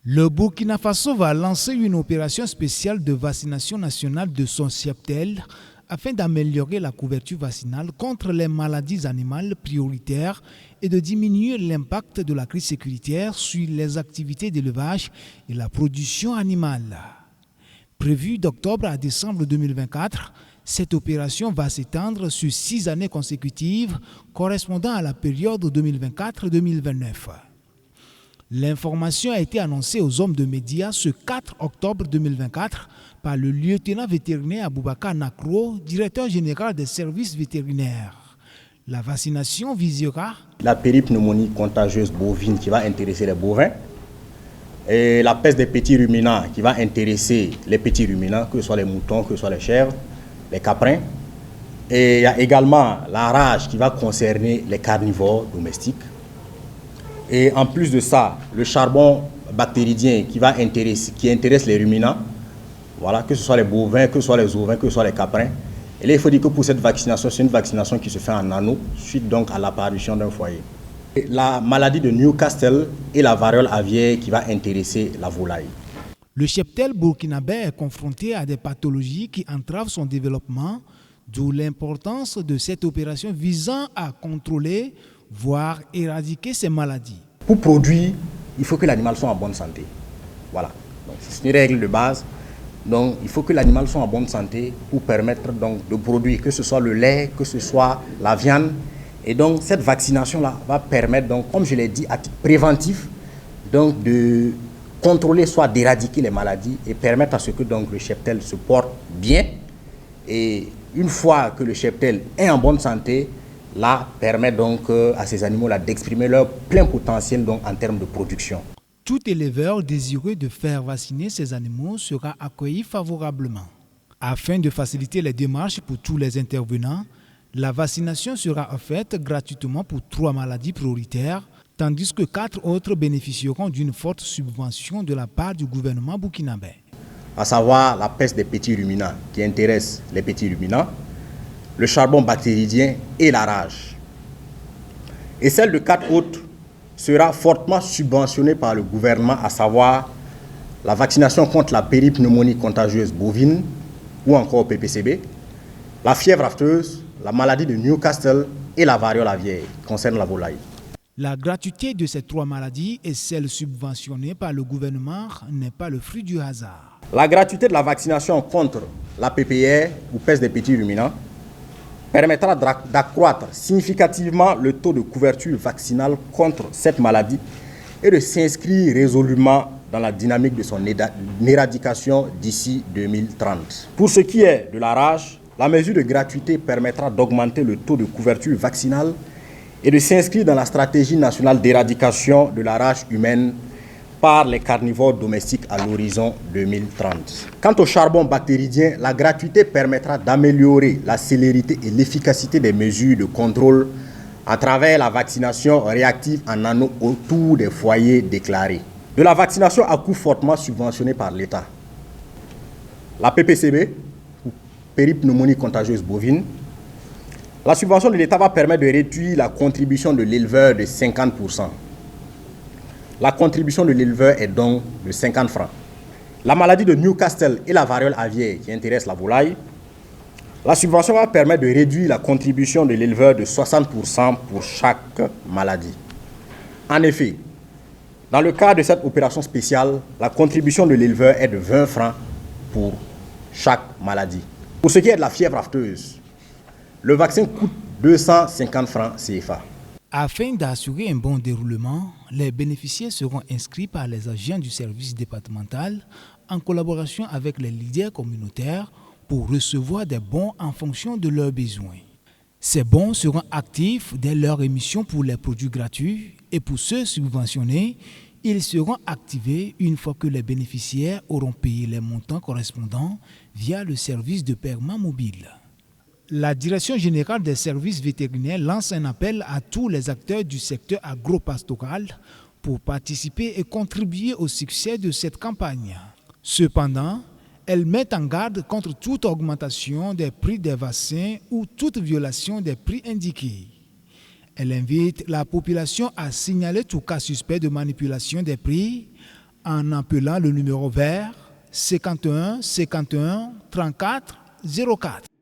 Le Burkina Faso va lancer une opération spéciale de vaccination nationale de son cheptel afin d'améliorer la couverture vaccinale contre les maladies animales prioritaires et de diminuer l'impact de la crise sécuritaire sur les activités d'élevage et la production animale. Prévue d'octobre à décembre 2024, cette opération va s'étendre sur 6 années consécutives correspondant à la période 2024-2029. L'information a été annoncée aux hommes de médias ce 4 octobre 2024 par le lieutenant vétérinaire Aboubakar Nakro, directeur général des services vétérinaires. La vaccination visera la péripneumonie contagieuse bovine qui va intéresser les bovins et la peste des petits ruminants qui va intéresser les petits ruminants, que ce soit les moutons, que ce soit les chèvres, les caprins. Et il y a également la rage qui va concerner les carnivores domestiques. Et en plus de ça, le charbon bactéridien qui intéresse les ruminants, voilà, que ce soit les bovins, que ce soit les ovins, que ce soit les caprins. Et là, il faut dire que pour cette vaccination, c'est une vaccination qui se fait en anneau, suite donc à l'apparition d'un foyer. Et la maladie de Newcastle et la variole aviaire qui va intéresser la volaille. Le cheptel burkinabé est confronté à des pathologies qui entravent son développement, d'où l'importance de cette opération visant à contrôler, voire éradiquer ces maladies. Pour produire, il faut que l'animal soit en bonne santé. Voilà, donc c'est une règle de base. Donc il faut que l'animal soit en bonne santé pour permettre donc de produire, que ce soit le lait, que ce soit la viande. Et donc cette vaccination-là va permettre, donc, comme je l'ai dit, à titre préventif, donc de contrôler, soit d'éradiquer les maladies et permettre à ce que donc, le cheptel se porte bien. Et une fois que le cheptel est en bonne santé, là, permet donc à ces animaux-là d'exprimer leur plein potentiel donc, en termes de production. Tout éleveur désireux de faire vacciner ses animaux sera accueilli favorablement. Afin de faciliter les démarches pour tous les intervenants, la vaccination sera faite gratuitement pour 3 maladies prioritaires, tandis que 4 autres bénéficieront d'une forte subvention de la part du gouvernement burkinabé. À savoir la peste des petits ruminants qui intéresse les petits ruminants, le charbon bactéridien et la rage. Et celle de 4 autres sera fortement subventionnée par le gouvernement, à savoir la vaccination contre la péripneumonie contagieuse bovine ou encore PPCB, la fièvre afteuse, la maladie de Newcastle et la variole aviaire qui concerne la volaille. La gratuité de ces 3 maladies et celle subventionnée par le gouvernement n'est pas le fruit du hasard. La gratuité de la vaccination contre la PPR ou peste des petits ruminants permettra d'accroître significativement le taux de couverture vaccinale contre cette maladie et de s'inscrire résolument dans la dynamique de son éradication d'ici 2030. Pour ce qui est de la rage, la mesure de gratuité permettra d'augmenter le taux de couverture vaccinale et de s'inscrire dans la stratégie nationale d'éradication de la rage humaine par les carnivores domestiques à l'horizon 2030. Quant au charbon bactéridien, la gratuité permettra d'améliorer la célérité et l'efficacité des mesures de contrôle à travers la vaccination réactive en anneau autour des foyers déclarés. De la vaccination à coût fortement subventionné par l'État. La PPCB, ou péripneumonie contagieuse bovine, la subvention de l'État va permettre de réduire la contribution de l'éleveur de 50%. La contribution de l'éleveur est donc de 50 francs. La maladie de Newcastle et la variole aviaire qui intéresse la volaille, la subvention va permettre de réduire la contribution de l'éleveur de 60% pour chaque maladie. En effet, dans le cadre de cette opération spéciale, la contribution de l'éleveur est de 20 francs pour chaque maladie. Pour ce qui est de la fièvre afteuse, le vaccin coûte 250 francs CFA. Afin d'assurer un bon déroulement, les bénéficiaires seront inscrits par les agents du service départemental en collaboration avec les leaders communautaires pour recevoir des bons en fonction de leurs besoins. Ces bons seront actifs dès leur émission pour les produits gratuits et pour ceux subventionnés, ils seront activés une fois que les bénéficiaires auront payé les montants correspondants via le service de paiement mobile. La Direction générale des services vétérinaires lance un appel à tous les acteurs du secteur agropastoral pour participer et contribuer au succès de cette campagne. Cependant, elle met en garde contre toute augmentation des prix des vaccins ou toute violation des prix indiqués. Elle invite la population à signaler tout cas suspect de manipulation des prix en appelant le numéro vert 51 51 34 04.